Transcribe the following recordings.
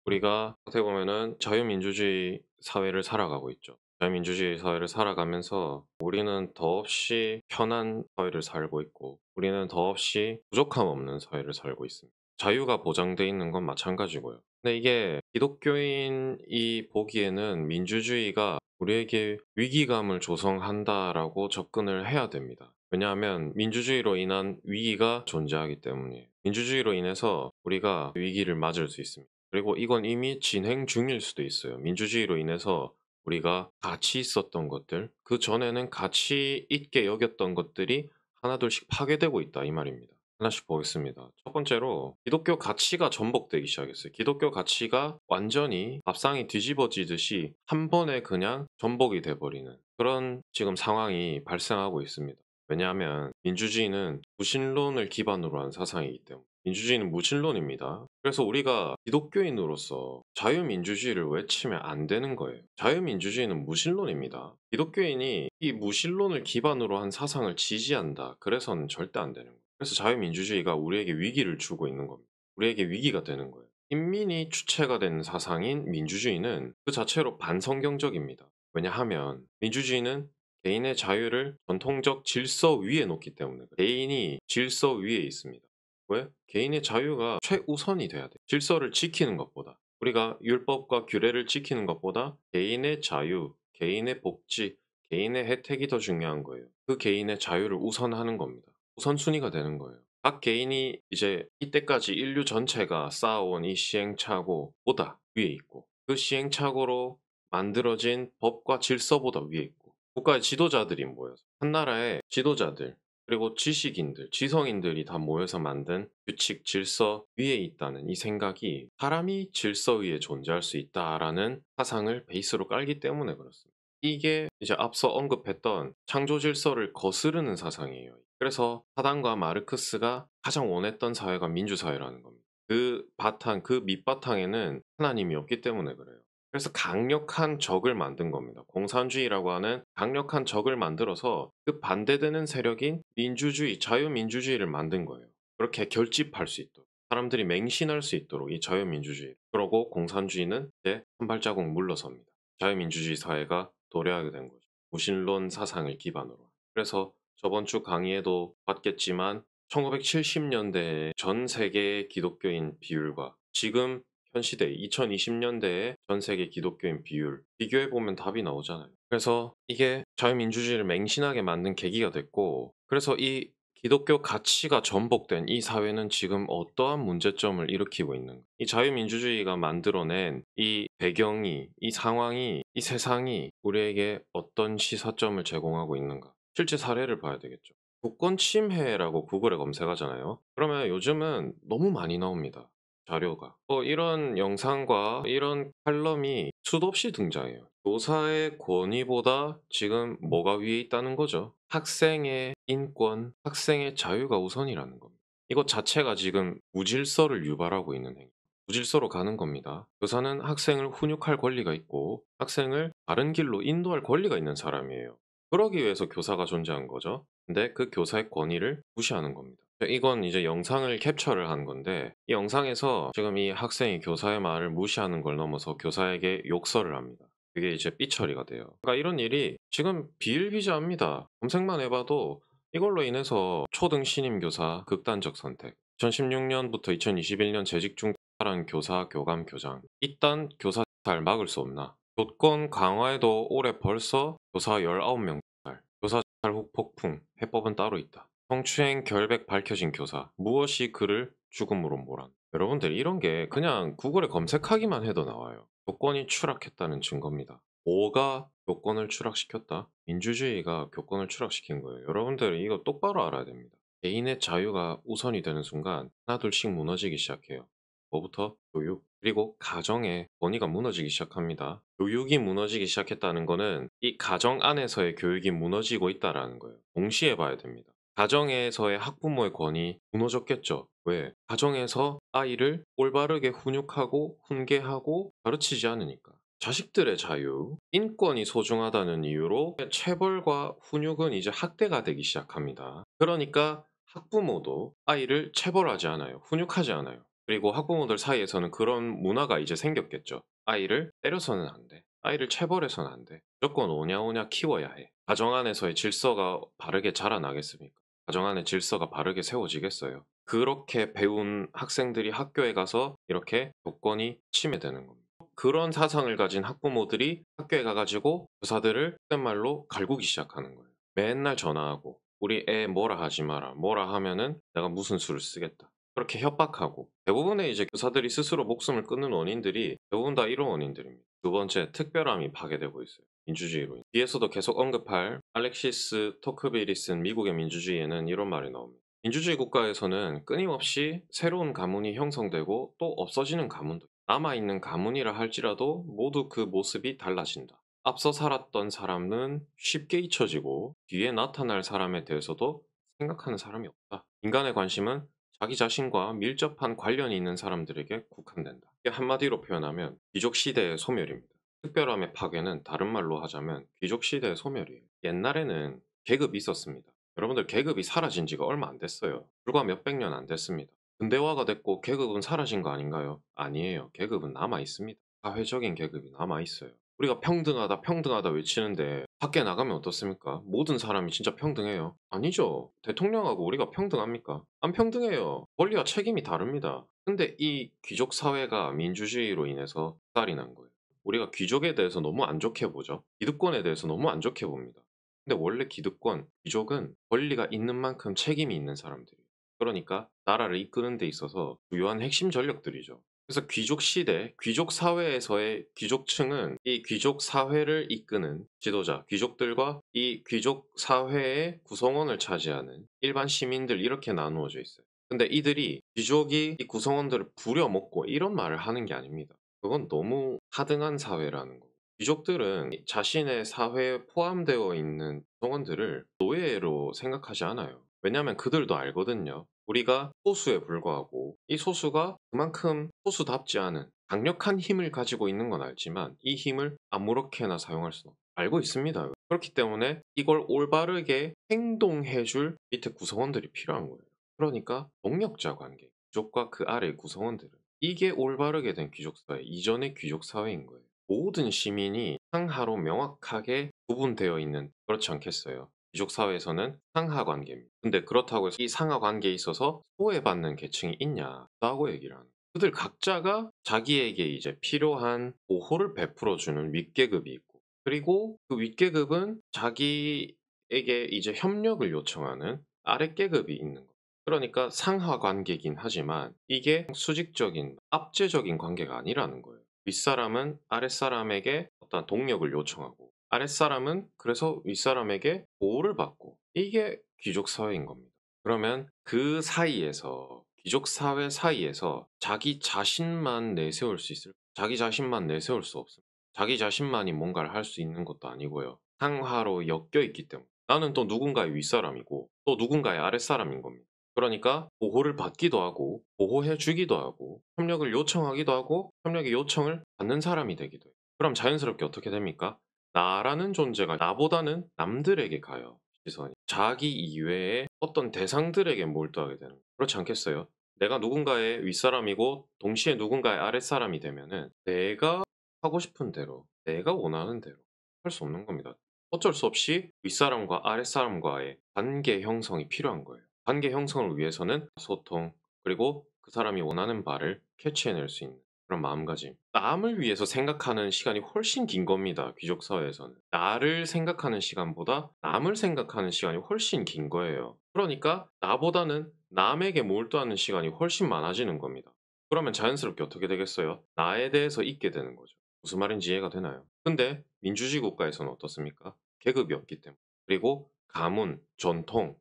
우리가 어떻게 보면은 자유민주주의 사회를 살아가고 있죠. 자유민주주의 사회를 살아가면서 우리는 더없이 편한 사회를 살고 있고 우리는 더없이 부족함 없는 사회를 살고 있습니다. 자유가 보장돼 있는 건 마찬가지고요. 근데 이게 기독교인이 보기에는 민주주의가 우리에게 위기감을 조성한다라고 접근을 해야 됩니다. 왜냐하면 민주주의로 인한 위기가 존재하기 때문이에요. 민주주의로 인해서 우리가 위기를 맞을 수 있습니다. 그리고 이건 이미 진행 중일 수도 있어요. 민주주의로 인해서 우리가 가치 있었던 것들, 그전에는 가치 있게 여겼던 것들이 하나둘씩 파괴되고 있다 이 말입니다. 하나씩 보겠습니다. 첫 번째로 기독교 가치가 전복되기 시작했어요. 기독교 가치가 완전히 밥상이 뒤집어지듯이 한 번에 그냥 전복이 돼버리는 그런 지금 상황이 발생하고 있습니다. 왜냐하면 민주주의는 무신론을 기반으로 한 사상이기 때문에. 민주주의는 무신론입니다. 그래서 우리가 기독교인으로서 자유민주주의를 외치면 안 되는 거예요. 자유민주주의는 무신론입니다. 기독교인이 이 무신론을 기반으로 한 사상을 지지한다. 그래서는 절대 안 되는 거예요. 그래서 자유민주주의가 우리에게 위기를 주고 있는 겁니다. 우리에게 위기가 되는 거예요. 인민이 주체가 된 사상인 민주주의는 그 자체로 반성경적입니다. 왜냐하면 민주주의는 개인의 자유를 전통적 질서 위에 놓기 때문에 개인이 질서 위에 있습니다. 왜? 개인의 자유가 최우선이 돼야 돼. 질서를 지키는 것보다. 우리가 율법과 규례를 지키는 것보다 개인의 자유, 개인의 복지, 개인의 혜택이 더 중요한 거예요. 그 개인의 자유를 우선하는 겁니다. 우선순위가 되는 거예요. 각 개인이 이제 이때까지 인류 전체가 쌓아온 이 시행착오보다 위에 있고 그 시행착오로 만들어진 법과 질서보다 위에 있고 국가의 지도자들이 모여서 한 나라의 지도자들 그리고 지식인들, 지성인들이 다 모여서 만든 규칙, 질서 위에 있다는 이 생각이 사람이 질서 위에 존재할 수 있다라는 사상을 베이스로 깔기 때문에 그렇습니다. 이게 이제 앞서 언급했던 창조 질서를 거스르는 사상이에요. 그래서 사당과 마르크스가 가장 원했던 사회가 민주사회라는 겁니다. 그 바탕, 그 밑바탕에는 하나님이 없기 때문에 그래요. 그래서 강력한 적을 만든 겁니다. 공산주의라고 하는 강력한 적을 만들어서 그 반대되는 세력인 민주주의, 자유민주주의를 만든 거예요. 그렇게 결집할 수 있도록. 사람들이 맹신할 수 있도록 이 자유민주주의. 그러고 공산주의는 이제 한 발자국 물러섭니다. 자유민주주의 사회가 도래하게 된 거죠. 무신론 사상을 기반으로. 그래서 저번 주 강의에도 봤겠지만 1970년대에 전 세계 기독교인 비율과 지금 현 시대 2020년대의 전 세계 기독교인 비율 비교해보면 답이 나오잖아요. 그래서 이게 자유민주주의를 맹신하게 만든 계기가 됐고 그래서 이 기독교 가치가 전복된 이 사회는 지금 어떠한 문제점을 일으키고 있는가. 이 자유민주주의가 만들어낸 이 배경이, 이 상황이, 이 세상이 우리에게 어떤 시사점을 제공하고 있는가. 실제 사례를 봐야 되겠죠. 국권 침해라고 구글에 검색하잖아요. 그러면 요즘은 너무 많이 나옵니다. 자료가. 이런 영상과 이런 칼럼이 수도 없이 등장해요. 교사의 권위보다 지금 뭐가 위에 있다는 거죠? 학생의 인권, 학생의 자유가 우선이라는 겁니다. 이것 자체가 지금 무질서를 유발하고 있는 행위. 무질서로 가는 겁니다. 교사는 학생을 훈육할 권리가 있고 학생을 바른 길로 인도할 권리가 있는 사람이에요. 그러기 위해서 교사가 존재한 거죠. 근데 그 교사의 권위를 무시하는 겁니다. 이건 이제 영상을 캡처를 한 건데 이 영상에서 지금 이 학생이 교사의 말을 무시하는 걸 넘어서 교사에게 욕설을 합니다. 그게 이제 삐처리가 돼요. 그러니까 이런 일이 지금 비일비재합니다. 검색만 해봐도 이걸로 인해서 초등 신임 교사 극단적 선택 2016년부터 2021년 재직 중 탈한 교사, 교감, 교장 이딴 교사 잘 막을 수 없나. 교권 강화에도 올해 벌써 교사 19명 살, 교사 탈북 폭풍, 해법은 따로 있다. 성추행 결백 밝혀진 교사, 무엇이 그를 죽음으로 몰아. 여러분들 이런 게 그냥 구글에 검색하기만 해도 나와요. 교권이 추락했다는 증거입니다. 뭐가 교권을 추락시켰다? 민주주의가 교권을 추락시킨 거예요. 여러분들 이거 똑바로 알아야 됩니다. 개인의 자유가 우선이 되는 순간 하나둘씩 무너지기 시작해요. 뭐부터? 교육. 그리고 가정의 권위가 무너지기 시작합니다. 교육이 무너지기 시작했다는 거는 이 가정 안에서의 교육이 무너지고 있다는 거예요. 동시에 봐야 됩니다. 가정에서의 학부모의 권위 무너졌겠죠. 왜? 가정에서 아이를 올바르게 훈육하고 훈계하고 가르치지 않으니까. 자식들의 자유, 인권이 소중하다는 이유로 체벌과 훈육은 이제 학대가 되기 시작합니다. 그러니까 학부모도 아이를 체벌하지 않아요. 훈육하지 않아요. 그리고 학부모들 사이에서는 그런 문화가 이제 생겼겠죠. 아이를 때려서는 안 돼. 아이를 체벌해서는 안 돼. 무조건 오냐오냐 키워야 해. 가정 안에서의 질서가 바르게 자라나겠습니까? 가정 안에 질서가 바르게 세워지겠어요? 그렇게 배운 학생들이 학교에 가서 이렇게 교권이 침해되는 겁니다. 그런 사상을 가진 학부모들이 학교에 가가지고 교사들을 속된 말로 갈구기 시작하는 거예요. 맨날 전화하고 우리 애 뭐라 하지 마라. 뭐라 하면은 내가 무슨 수를 쓰겠다. 그렇게 협박하고 대부분의 이제 교사들이 스스로 목숨을 끊는 원인들이 대부분 다 이런 원인들입니다. 두 번째, 특별함이 파괴되고 있어요. 민주주의로. 뒤에서도 계속 언급할 알렉시스 토크빌이 쓴 미국의 민주주의에는 이런 말이 나옵니다. 민주주의 국가에서는 끊임없이 새로운 가문이 형성되고 또 없어지는 가문도 남아있는 가문이라 할지라도 모두 그 모습이 달라진다. 앞서 살았던 사람은 쉽게 잊혀지고 뒤에 나타날 사람에 대해서도 생각하는 사람이 없다. 인간의 관심은 자기 자신과 밀접한 관련이 있는 사람들에게 국한된다. 이게 한마디로 표현하면 귀족 시대의 소멸입니다. 특별함의 파괴는 다른 말로 하자면 귀족 시대의 소멸이에요. 옛날에는 계급이 있었습니다. 여러분들 계급이 사라진 지가 얼마 안 됐어요. 불과 몇백 년 안 됐습니다. 근대화가 됐고 계급은 사라진 거 아닌가요? 아니에요. 계급은 남아 있습니다. 사회적인 계급이 남아 있어요. 우리가 평등하다 평등하다 외치는데 밖에 나가면 어떻습니까? 모든 사람이 진짜 평등해요? 아니죠. 대통령하고 우리가 평등합니까? 안 평등해요. 권리와 책임이 다릅니다. 근데 이 귀족 사회가 민주주의로 인해서 살이 난 거예요. 우리가 귀족에 대해서 너무 안 좋게 보죠. 기득권에 대해서 너무 안 좋게 봅니다. 근데 원래 기득권, 귀족은 권리가 있는 만큼 책임이 있는 사람들이에요. 그러니까 나라를 이끄는 데 있어서 주요한 핵심 전력들이죠. 그래서 귀족 시대, 귀족 사회에서의 귀족층은 이 귀족 사회를 이끄는 지도자, 귀족들과 이 귀족 사회의 구성원을 차지하는 일반 시민들 이렇게 나누어져 있어요. 근데 이들이 귀족이 이 구성원들을 부려먹고 이런 말을 하는 게 아닙니다. 그건 너무 하등한 사회라는 거고. 귀족들은 자신의 사회에 포함되어 있는 구성원들을 노예로 생각하지 않아요. 왜냐하면 그들도 알거든요. 우리가 소수에 불과하고 이 소수가 그만큼 소수답지 않은 강력한 힘을 가지고 있는 건 알지만 이 힘을 아무렇게나 사용할 수는 알고 있습니다. 그렇기 때문에 이걸 올바르게 행동해줄 밑에 구성원들이 필요한 거예요. 그러니까 동력자 관계, 귀족과 그 아래 구성원들은 이게 올바르게 된 귀족사회, 이전의 귀족사회인 거예요. 모든 시민이 상하로 명확하게 구분되어 있는, 그렇지 않겠어요? 귀족 사회에서는 상하 관계입니다. 근데 그렇다고 해서 이 상하 관계에 있어서 소외받는 계층이 있냐라고 얘기를 하는 거예요. 그들 각자가 자기에게 이제 필요한 보호를 베풀어주는 윗계급이 있고, 그리고 그 윗계급은 자기에게 이제 협력을 요청하는 아랫계급이 있는 거예요. 그러니까 상하 관계긴 하지만 이게 수직적인 압제적인 관계가 아니라는 거예요. 윗사람은 아랫사람에게 어떤 동력을 요청하고 아랫사람은 그래서 윗사람에게 보호를 받고 이게 귀족 사회인 겁니다. 그러면 그 사이에서 귀족 사회 사이에서 자기 자신만 내세울 수 있을 자기 자신만 내세울 수 없습니다. 자기 자신만이 뭔가를 할 수 있는 것도 아니고요. 상하로 엮여 있기 때문에 나는 또 누군가의 윗사람이고 또 누군가의 아랫사람인 겁니다. 그러니까 보호를 받기도 하고 보호해 주기도 하고 협력을 요청하기도 하고 협력의 요청을 받는 사람이 되기도 해요. 그럼 자연스럽게 어떻게 됩니까? 나라는 존재가 나보다는 남들에게 가요. 시선이. 자기 이외의 어떤 대상들에게 몰두하게 되는 거예요. 그렇지 않겠어요? 내가 누군가의 윗사람이고 동시에 누군가의 아랫사람이 되면은 내가 하고 싶은 대로 내가 원하는 대로 할 수 없는 겁니다. 어쩔 수 없이 윗사람과 아랫사람과의 관계 형성이 필요한 거예요. 관계 형성을 위해서는 소통, 그리고 그 사람이 원하는 바를 캐치해낼 수 있는 그런 마음가짐. 남을 위해서 생각하는 시간이 훨씬 긴 겁니다. 귀족 사회에서는. 나를 생각하는 시간보다 남을 생각하는 시간이 훨씬 긴 거예요. 그러니까 나보다는 남에게 몰두하는 시간이 훨씬 많아지는 겁니다. 그러면 자연스럽게 어떻게 되겠어요? 나에 대해서 잊게 되는 거죠. 무슨 말인지 이해가 되나요? 근데 민주주의 국가에서는 어떻습니까? 계급이 없기 때문에. 그리고 가문, 전통,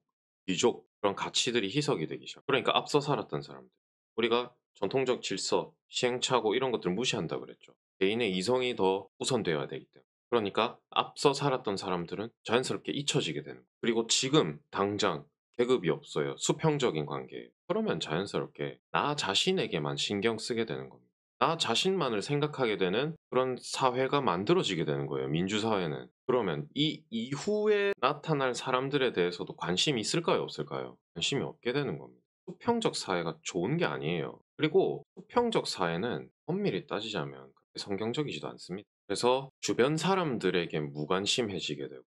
귀족 그런 가치들이 희석이 되기 시작. 그러니까 앞서 살았던 사람들. 우리가 전통적 질서, 시행착오 이런 것들을 무시한다 그랬죠. 개인의 이성이 더 우선되어야 되기 때문에. 그러니까 앞서 살았던 사람들은 자연스럽게 잊혀지게 되는 거예요. 그리고 지금 당장 계급이 없어요. 수평적인 관계예요. 그러면 자연스럽게 나 자신에게만 신경 쓰게 되는 겁니다. 나 자신만을 생각하게 되는 그런 사회가 만들어지게 되는 거예요. 민주사회는. 그러면 이 이후에 나타날 사람들에 대해서도 관심이 있을까요? 없을까요? 관심이 없게 되는 겁니다. 수평적 사회가 좋은 게 아니에요. 그리고 수평적 사회는 엄밀히 따지자면 그렇게 성경적이지도 않습니다. 그래서 주변 사람들에게 무관심해지게 되고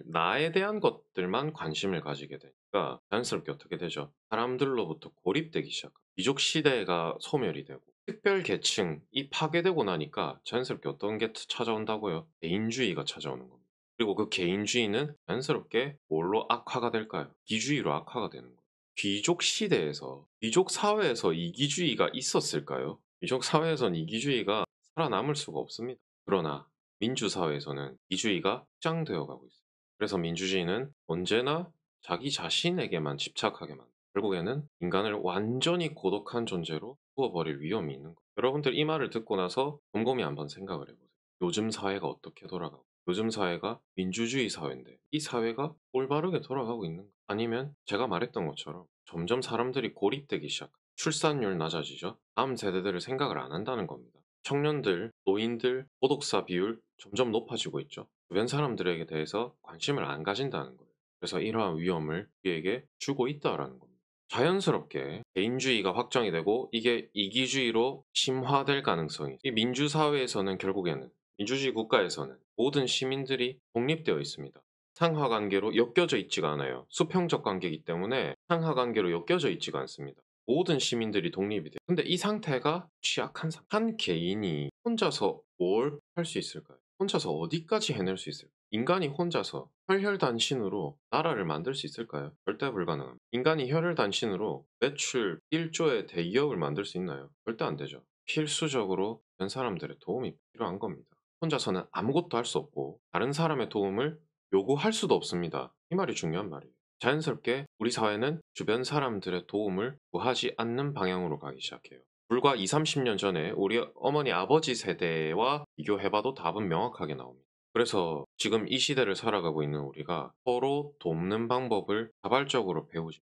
나에 대한 것들만 관심을 가지게 되니까 자연스럽게 어떻게 되죠? 사람들로부터 고립되기 시작합니다. 귀족 시대가 소멸이 되고 특별 계층이 파괴되고 나니까 자연스럽게 어떤 게 찾아온다고요? 개인주의가 찾아오는 겁니다. 그리고 그 개인주의는 자연스럽게 뭘로 악화가 될까요? 기주의로 악화가 되는 거예요. 귀족 시대에서, 귀족 사회에서 이기주의가 있었을까요? 귀족 사회에선 이기주의가 살아남을 수가 없습니다. 그러나 민주사회에서는 이주의가 확장되어 가고 있습니다. 그래서 민주주의는 언제나 자기 자신에게만 집착하게 만듭니다. 결국에는 인간을 완전히 고독한 존재로 구워버릴 위험이 있는 거예요. 여러분들 이 말을 듣고 나서 곰곰이 한번 생각을 해보세요. 요즘 사회가 어떻게 돌아가고, 요즘 사회가 민주주의 사회인데 이 사회가 올바르게 돌아가고 있는가? 아니면 제가 말했던 것처럼 점점 사람들이 고립되기 시작, 출산율 낮아지죠. 다음 세대들을 생각을 안 한다는 겁니다. 청년들, 노인들, 고독사 비율 점점 높아지고 있죠. 주변 사람들에게 대해서 관심을 안 가진다는 거예요. 그래서 이러한 위험을 우리에게 주고 있다라는 겁니다. 자연스럽게 개인주의가 확정이 되고 이게 이기주의로 심화될 가능성이, 이 민주사회에서는 결국에는, 민주주의 국가에서는 모든 시민들이 독립되어 있습니다. 상하관계로 엮여져 있지가 않아요. 수평적 관계이기 때문에 상하관계로 엮여져 있지가 않습니다. 모든 시민들이 독립이 돼요. 근데 이 상태가 취약한 상태. 한 개인이 혼자서 뭘 할 수 있을까요? 혼자서 어디까지 해낼 수 있을까요? 인간이 혼자서 혈혈단신으로 나라를 만들 수 있을까요? 절대 불가능합니다. 인간이 혈혈단신으로 매출 1조의 대기업을 만들 수 있나요? 절대 안 되죠. 필수적으로 다른 사람들의 도움이 필요한 겁니다. 혼자서는 아무것도 할 수 없고 다른 사람의 도움을 요구할 수도 없습니다. 이 말이 중요한 말이에요. 자연스럽게 우리 사회는 주변 사람들의 도움을 구하지 않는 방향으로 가기 시작해요. 불과 20, 30년 전에 우리 어머니 아버지 세대와 비교해봐도 답은 명확하게 나옵니다. 그래서 지금 이 시대를 살아가고 있는 우리가 서로 돕는 방법을 자발적으로 배우지,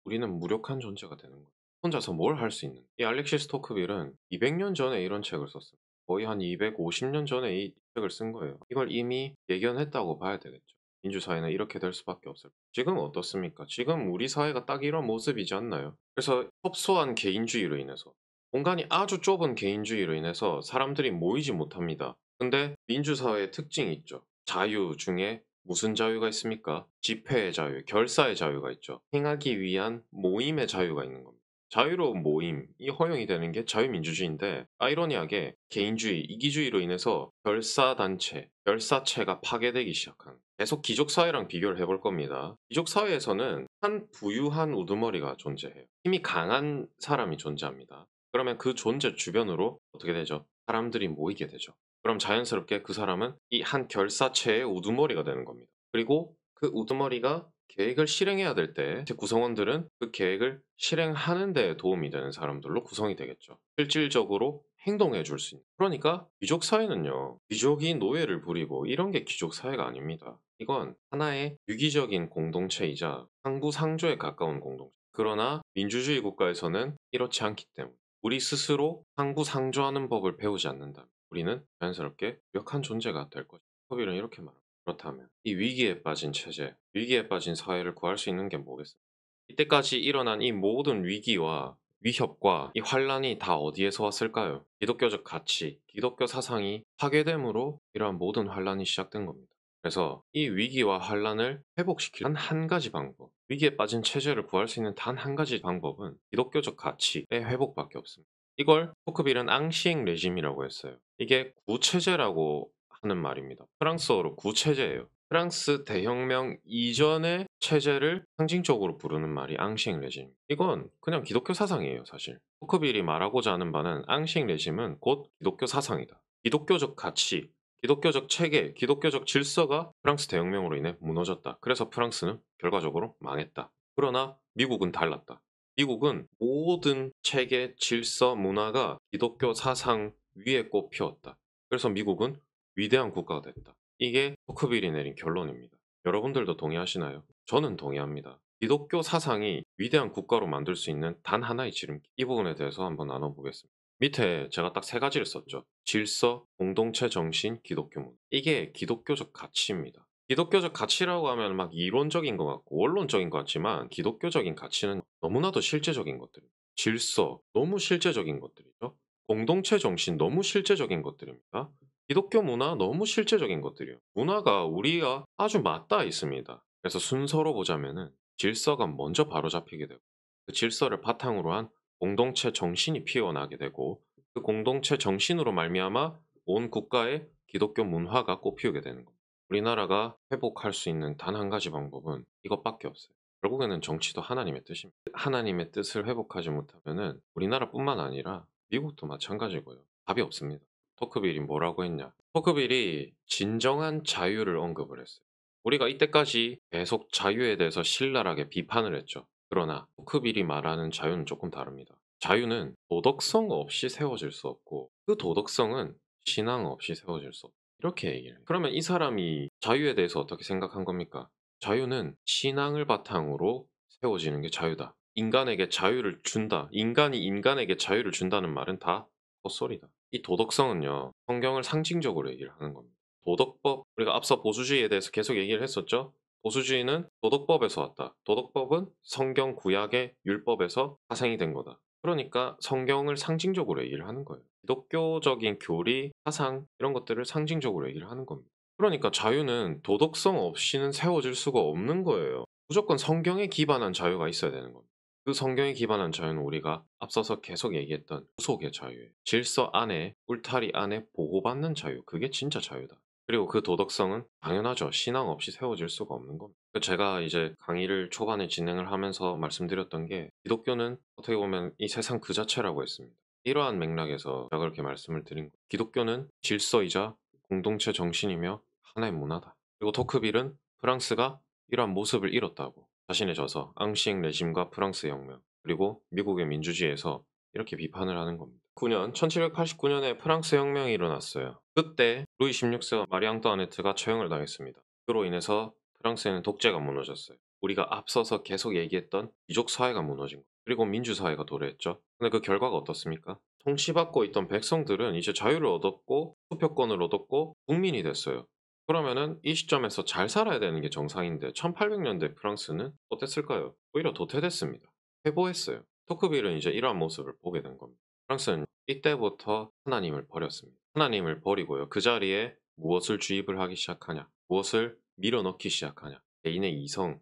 우리는 무력한 존재가 되는 거예요. 혼자서 뭘 할 수 있는. 이 알렉시스 토크빌은 200년 전에 이런 책을 썼어요. 거의 한 250년 전에 이 책을 쓴 거예요. 이걸 이미 예견했다고 봐야 되겠죠. 민주사회는 이렇게 될 수밖에 없어요. 지금 어떻습니까? 지금 우리 사회가 딱 이런 모습이지 않나요? 그래서 협소한 개인주의로 인해서, 공간이 아주 좁은 개인주의로 인해서 사람들이 모이지 못합니다. 근데 민주사회의 특징이 있죠. 자유 중에 무슨 자유가 있습니까? 집회의 자유, 결사의 자유가 있죠. 행하기 위한 모임의 자유가 있는 겁니다. 자유로운 모임이 허용이 되는 게 자유민주주의인데, 아이러니하게 개인주의, 이기주의로 인해서 결사단체, 결사체가 파괴되기 시작한, 계속 귀족사회랑 비교를 해볼 겁니다. 귀족사회에서는 한 부유한 우두머리가 존재해요. 힘이 강한 사람이 존재합니다. 그러면 그 존재 주변으로 어떻게 되죠? 사람들이 모이게 되죠. 그럼 자연스럽게 그 사람은 이 한 결사체의 우두머리가 되는 겁니다. 그리고 그 우두머리가 계획을 실행해야 될 때 제 구성원들은 그 계획을 실행하는 데 도움이 되는 사람들로 구성이 되겠죠. 실질적으로 행동해 줄 수 있는. 그러니까 귀족 사회는요, 귀족이 노예를 부리고 이런 게 귀족 사회가 아닙니다. 이건 하나의 유기적인 공동체이자 상부상조에 가까운 공동체. 그러나 민주주의 국가에서는 이렇지 않기 때문에 우리 스스로 상부상조하는 법을 배우지 않는다. 우리는 자연스럽게 무력한 존재가 될 것이다. 소비는 이렇게 말합니다. 그렇다면 이 위기에 빠진 체제, 위기에 빠진 사회를 구할 수 있는 게 뭐겠습니까? 이때까지 일어난 이 모든 위기와 위협과 이 환란이 다 어디에서 왔을까요? 기독교적 가치, 기독교 사상이 파괴됨으로 이러한 모든 환란이 시작된 겁니다. 그래서 이 위기와 환란을 회복시킬 단 한 가지 방법, 위기에 빠진 체제를 구할 수 있는 단 한 가지 방법은 기독교적 가치의 회복밖에 없습니다. 이걸 토크빌은 앙시행 레짐이라고 했어요. 이게 구체제라고 하는 말입니다. 프랑스어로 구체제예요. 프랑스 대혁명 이전의 체제를 상징적으로 부르는 말이 앙시행 레짐. 이건 그냥 기독교 사상이에요, 사실. 토크빌이 말하고자 하는 바는 앙시행 레짐은 곧 기독교 사상이다. 기독교적 가치, 기독교적 체계, 기독교적 질서가 프랑스 대혁명으로 인해 무너졌다. 그래서 프랑스는 결과적으로 망했다. 그러나 미국은 달랐다. 미국은 모든 체계, 질서, 문화가 기독교 사상 위에 꽃피웠다. 그래서 미국은 위대한 국가가 됐다. 이게 토크빌이 내린 결론입니다. 여러분들도 동의하시나요? 저는 동의합니다. 기독교 사상이 위대한 국가로 만들 수 있는 단 하나의 지름길. 이 부분에 대해서 한번 나눠보겠습니다. 밑에 제가 딱 세 가지를 썼죠. 질서, 공동체 정신, 기독교 문. 이게 기독교적 가치입니다. 기독교적 가치라고 하면 막 이론적인 것 같고 원론적인 것 같지만 기독교적인 가치는 너무나도 실제적인 것들. 질서, 너무 실제적인 것들이죠. 공동체 정신, 너무 실제적인 것들입니다. 기독교 문화, 너무 실제적인 것들이요. 문화가 우리가 아주 맞닿아 있습니다. 그래서 순서로 보자면은 질서가 먼저 바로잡히게 되고 그 질서를 바탕으로 한 공동체 정신이 피어나게 되고 그 공동체 정신으로 말미암아 온 국가의 기독교 문화가 꽃피우게 되는 겁니다. 우리나라가 회복할 수 있는 단 한 가지 방법은 이것밖에 없어요. 결국에는 정치도 하나님의 뜻입니다. 하나님의 뜻을 회복하지 못하면은 우리나라뿐만 아니라 미국도 마찬가지고요. 답이 없습니다. 토크빌이 뭐라고 했냐? 토크빌이 진정한 자유를 언급을 했어요. 우리가 이때까지 계속 자유에 대해서 신랄하게 비판을 했죠. 그러나 토크빌이 말하는 자유는 조금 다릅니다. 자유는 도덕성 없이 세워질 수 없고 그 도덕성은 신앙 없이 세워질 수 없다. 이렇게 얘기를 해요. 그러면 이 사람이 자유에 대해서 어떻게 생각한 겁니까? 자유는 신앙을 바탕으로 세워지는 게 자유다. 인간에게 자유를 준다. 인간이 인간에게 자유를 준다는 말은 다 헛소리다. 이 도덕성은요, 성경을 상징적으로 얘기를 하는 겁니다. 도덕법, 우리가 앞서 보수주의에 대해서 계속 얘기를 했었죠? 보수주의는 도덕법에서 왔다. 도덕법은 성경 구약의 율법에서 파생이 된 거다. 그러니까 성경을 상징적으로 얘기를 하는 거예요. 기독교적인 교리, 사상 이런 것들을 상징적으로 얘기를 하는 겁니다. 그러니까 자유는 도덕성 없이는 세워질 수가 없는 거예요. 무조건 성경에 기반한 자유가 있어야 되는 겁니다. 그 성경에 기반한 자유는 우리가 앞서서 계속 얘기했던 구속의 자유예요. 질서 안에, 울타리 안에 보호받는 자유. 그게 진짜 자유다. 그리고 그 도덕성은 당연하죠. 신앙 없이 세워질 수가 없는 겁니다. 제가 이제 강의를 초반에 진행을 하면서 말씀드렸던 게 기독교는 어떻게 보면 이 세상 그 자체라고 했습니다. 이러한 맥락에서 제가 그렇게 말씀을 드린 거예요. 기독교는 질서이자 공동체 정신이며 하나의 문화다. 그리고 토크빌은 프랑스가 이러한 모습을 잃었다고 자신의 저서 앙시앵 레짐과 프랑스 혁명 그리고 미국의 민주주의에서 이렇게 비판을 하는 겁니다. 1789년에 프랑스 혁명이 일어났어요. 그때 루이 16세와 마리 앙뚜아네트가 처형을 당했습니다. 그로 인해서 프랑스에는 독재가 무너졌어요. 우리가 앞서서 계속 얘기했던 귀족 사회가 무너진 거예요. 그리고 민주사회가 도래했죠. 근데 그 결과가 어떻습니까? 통치받고 있던 백성들은 이제 자유를 얻었고 투표권을 얻었고 국민이 됐어요. 그러면은 이 시점에서 잘 살아야 되는 게 정상인데 1800년대 프랑스는 어땠을까요? 오히려 도태됐습니다. 회보했어요. 토크빌은 이제 이러한 모습을 보게 된 겁니다. 프랑스는 이때부터 하나님을 버렸습니다. 하나님을 버리고요. 그 자리에 무엇을 주입을 하기 시작하냐? 무엇을 밀어넣기 시작하냐? 개인의 이성,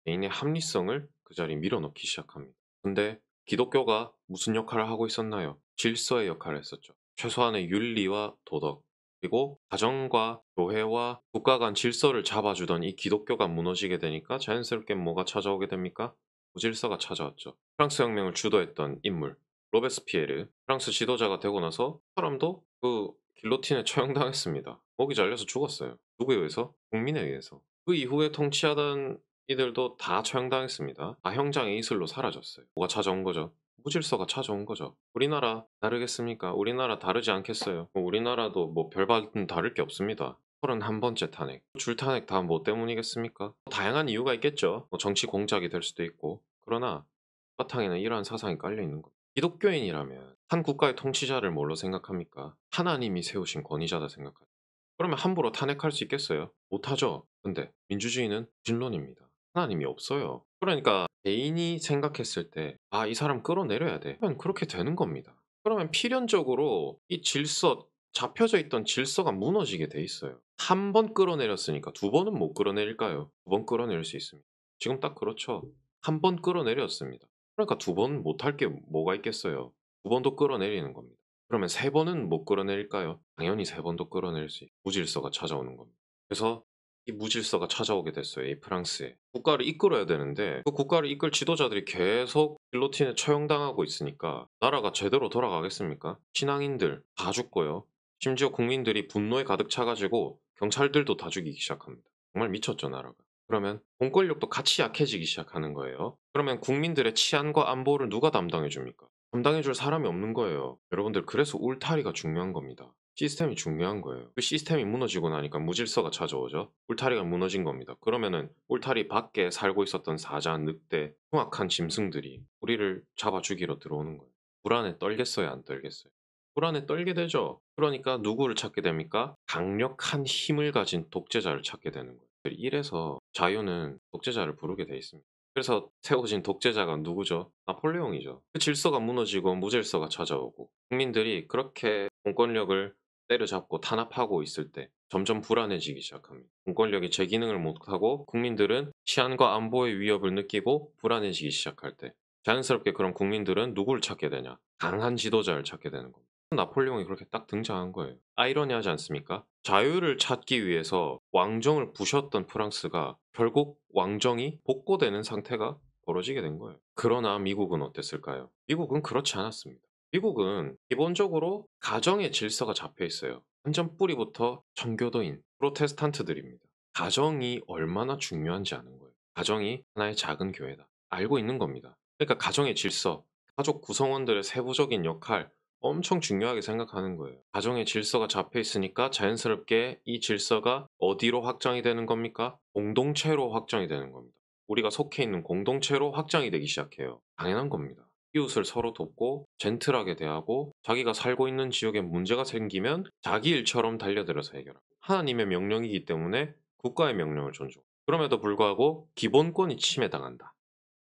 개인의 합리성을 그 자리에 밀어넣기 시작합니다. 근데 기독교가 무슨 역할을 하고 있었나요? 질서의 역할을 했었죠. 최소한의 윤리와 도덕, 그리고 가정과 교회와 국가 간 질서를 잡아주던 이 기독교가 무너지게 되니까 자연스럽게 뭐가 찾아오게 됩니까? 무질서가 찾아왔죠. 프랑스 혁명을 주도했던 인물, 로베스피에르, 프랑스 지도자가 되고 나서 사람도 그 길로틴에 처형당했습니다. 목이 잘려서 죽었어요. 누구에 의해서? 국민에 의해서. 그 이후에 통치하던 이들도 다 처형당했습니다. 다 형장의 이슬로 사라졌어요. 뭐가 찾아온 거죠? 무질서가 찾아온 거죠. 우리나라 다르겠습니까? 우리나라 다르지 않겠어요. 우리나라도 뭐 별반 다를 게 없습니다. 31번째 탄핵. 줄탄핵 다 뭐 때문이겠습니까? 다양한 이유가 있겠죠. 뭐 정치 공작이 될 수도 있고. 그러나 바탕에는 이러한 사상이 깔려 있는 거예요. 기독교인이라면 한 국가의 통치자를 뭘로 생각합니까? 하나님이 세우신 권위자다 생각하죠. 그러면 함부로 탄핵할 수 있겠어요? 못하죠. 근데 민주주의는 진론입니다. 하나님이 없어요. 그러니까 개인이 생각했을 때 아, 이 사람 끌어내려야 돼. 그러면 그렇게 되는 겁니다. 그러면 필연적으로 이 질서, 잡혀져 있던 질서가 무너지게 돼 있어요. 한 번 끌어내렸으니까 두 번은 못 끌어내릴까요? 두 번 끌어내릴 수 있습니다. 지금 딱 그렇죠. 한 번 끌어내렸습니다. 그러니까 두 번 못할 게 뭐가 있겠어요. 두 번도 끌어내리는 겁니다. 그러면 세 번은 못 끌어내릴까요? 당연히 세 번도 끌어낼 수 있고 무질서가 찾아오는 겁니다. 그래서 이 무질서가 찾아오게 됐어요. 이 프랑스에. 국가를 이끌어야 되는데 그 국가를 이끌 지도자들이 계속 길로틴에 처형당하고 있으니까 나라가 제대로 돌아가겠습니까? 신앙인들 다 죽고요. 심지어 국민들이 분노에 가득 차가지고 경찰들도 다 죽이기 시작합니다. 정말 미쳤죠, 나라가. 그러면 공권력도 같이 약해지기 시작하는 거예요. 그러면 국민들의 치안과 안보를 누가 담당해 줍니까? 담당해 줄 사람이 없는 거예요. 여러분들 그래서 울타리가 중요한 겁니다. 시스템이 중요한 거예요. 그 시스템이 무너지고 나니까 무질서가 찾아오죠. 울타리가 무너진 겁니다. 그러면은 울타리 밖에 살고 있었던 사자, 늑대, 흉악한 짐승들이 우리를 잡아 죽이러 들어오는 거예요. 불안에 떨겠어요, 안 떨겠어요? 불안에 떨게 되죠. 그러니까 누구를 찾게 됩니까? 강력한 힘을 가진 독재자를 찾게 되는 거예요. 이래서 자유는 독재자를 부르게 돼 있습니다. 그래서 세워진 독재자가 누구죠? 나폴레옹이죠. 그 질서가 무너지고 무질서가 찾아오고 국민들이 그렇게 공권력을 때려잡고 탄압하고 있을 때 점점 불안해지기 시작합니다. 공권력이 제 기능을 못하고 국민들은 치안과 안보의 위협을 느끼고 불안해지기 시작할 때 자연스럽게 그런 국민들은 누구를 찾게 되냐? 강한 지도자를 찾게 되는 겁니다. 나폴레옹이 그렇게 딱 등장한 거예요. 아이러니하지 않습니까? 자유를 찾기 위해서 왕정을 부셨던 프랑스가 결국 왕정이 복고되는 상태가 벌어지게 된 거예요. 그러나 미국은 어땠을까요? 미국은 그렇지 않았습니다. 미국은 기본적으로 가정의 질서가 잡혀 있어요. 완전 뿌리부터 청교도인 프로테스탄트들입니다. 가정이 얼마나 중요한지 아는 거예요. 가정이 하나의 작은 교회다. 알고 있는 겁니다. 그러니까 가정의 질서, 가족 구성원들의 세부적인 역할, 엄청 중요하게 생각하는 거예요. 가정의 질서가 잡혀 있으니까 자연스럽게 이 질서가 어디로 확장이 되는 겁니까? 공동체로 확장이 되는 겁니다. 우리가 속해 있는 공동체로 확장이 되기 시작해요. 당연한 겁니다. 이웃을 서로 돕고 젠틀하게 대하고 자기가 살고 있는 지역에 문제가 생기면 자기 일처럼 달려들어서 해결하고 하나님의 명령이기 때문에 국가의 명령을 존중. 그럼에도 불구하고 기본권이 침해당한다.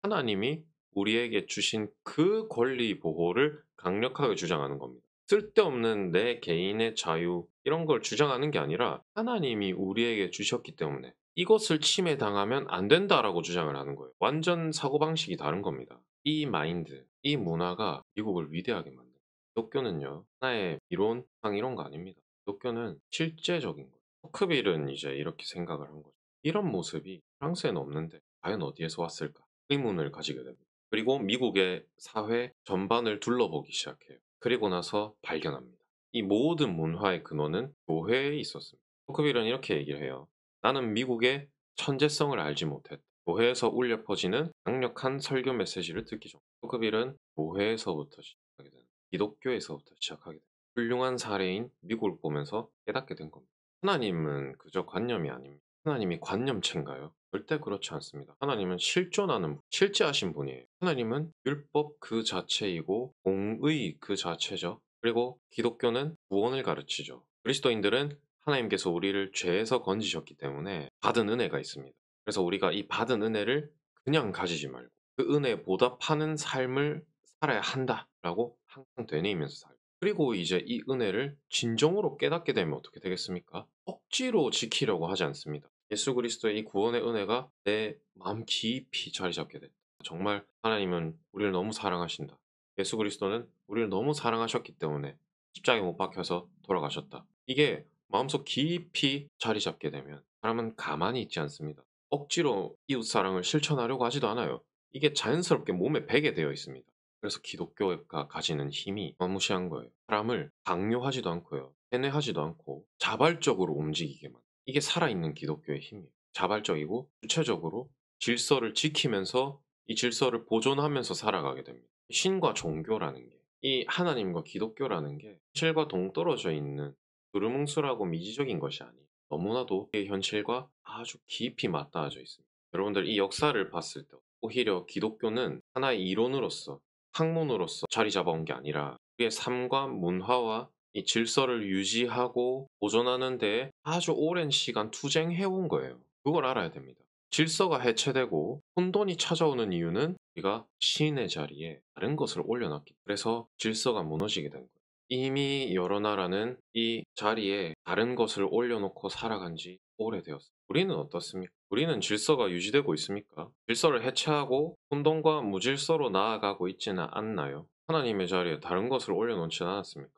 하나님이 우리에게 주신 그 권리 보호를 강력하게 주장하는 겁니다. 쓸데없는 내 개인의 자유 이런 걸 주장하는 게 아니라 하나님이 우리에게 주셨기 때문에 이것을 침해당하면 안 된다라고 주장을 하는 거예요. 완전 사고방식이 다른 겁니다. 이 마인드, 이 문화가 미국을 위대하게 만듭니다. 기독교는요, 하나의 이론상 이런 거 아닙니다. 기독교는 실제적인 거예요. 토크빌은 이제 이렇게 생각을 한 거죠. 이런 모습이 프랑스에는 없는데 과연 어디에서 왔을까? 의문을 가지게 됩니다. 그리고 미국의 사회 전반을 둘러보기 시작해요. 그리고 나서 발견합니다. 이 모든 문화의 근원은 교회에 있었습니다. 토크빌은 이렇게 얘기를 해요. 나는 미국의 천재성을 알지 못했다. 교회에서 울려 퍼지는 강력한 설교 메시지를 듣기 전 토크빌은 교회에서부터 시작하게 되는 기독교에서부터 시작하게 되는 훌륭한 사례인 미국을 보면서 깨닫게 된 겁니다. 하나님은 그저 관념이 아닙니다. 하나님이 관념체인가요? 절대 그렇지 않습니다. 하나님은 실존하는 실제하신 분이에요. 하나님은 율법 그 자체이고 공의 그 자체죠. 그리고 기독교는 구원을 가르치죠. 그리스도인들은 하나님께서 우리를 죄에서 건지셨기 때문에 받은 은혜가 있습니다. 그래서 우리가 이 받은 은혜를 그냥 가지지 말고 그 은혜에 보답하는 삶을 살아야 한다라고 항상 되뇌이면서 살고 그리고 이제 이 은혜를 진정으로 깨닫게 되면 어떻게 되겠습니까? 억지로 지키려고 하지 않습니다. 예수 그리스도의 이 구원의 은혜가 내 마음 깊이 자리 잡게 된다. 정말 하나님은 우리를 너무 사랑하신다. 예수 그리스도는 우리를 너무 사랑하셨기 때문에 십자가에 못 박혀서 돌아가셨다. 이게 마음속 깊이 자리 잡게 되면 사람은 가만히 있지 않습니다. 억지로 이웃 사랑을 실천하려고 하지도 않아요. 이게 자연스럽게 몸에 배게 되어 있습니다. 그래서 기독교가 가지는 힘이 어마무시한 거예요. 사람을 강요하지도 않고요. 세뇌하지도 않고 자발적으로 움직이게만. 이게 살아있는 기독교의 힘이에요. 자발적이고 구체적으로 질서를 지키면서 이 질서를 보존하면서 살아가게 됩니다. 신과 종교라는 게, 이 하나님과 기독교라는 게 현실과 동떨어져 있는 두루뭉술하고 미지적인 것이 아니에요. 너무나도 이 현실과 아주 깊이 맞닿아져 있습니다. 여러분들 이 역사를 봤을 때 오히려 기독교는 하나의 이론으로서 학문으로서 자리 잡아온 게 아니라 우리의 삶과 문화와 이 질서를 유지하고 보존하는 데 아주 오랜 시간 투쟁해온 거예요. 그걸 알아야 됩니다. 질서가 해체되고 혼돈이 찾아오는 이유는 우리가 신의 자리에 다른 것을 올려놨기 때문에 그래서 질서가 무너지게 된 거예요. 이미 여러 나라는 이 자리에 다른 것을 올려놓고 살아간 지 오래되었습니다. 우리는 어떻습니까? 우리는 질서가 유지되고 있습니까? 질서를 해체하고 혼돈과 무질서로 나아가고 있지는 않나요? 하나님의 자리에 다른 것을 올려놓지는 않았습니까?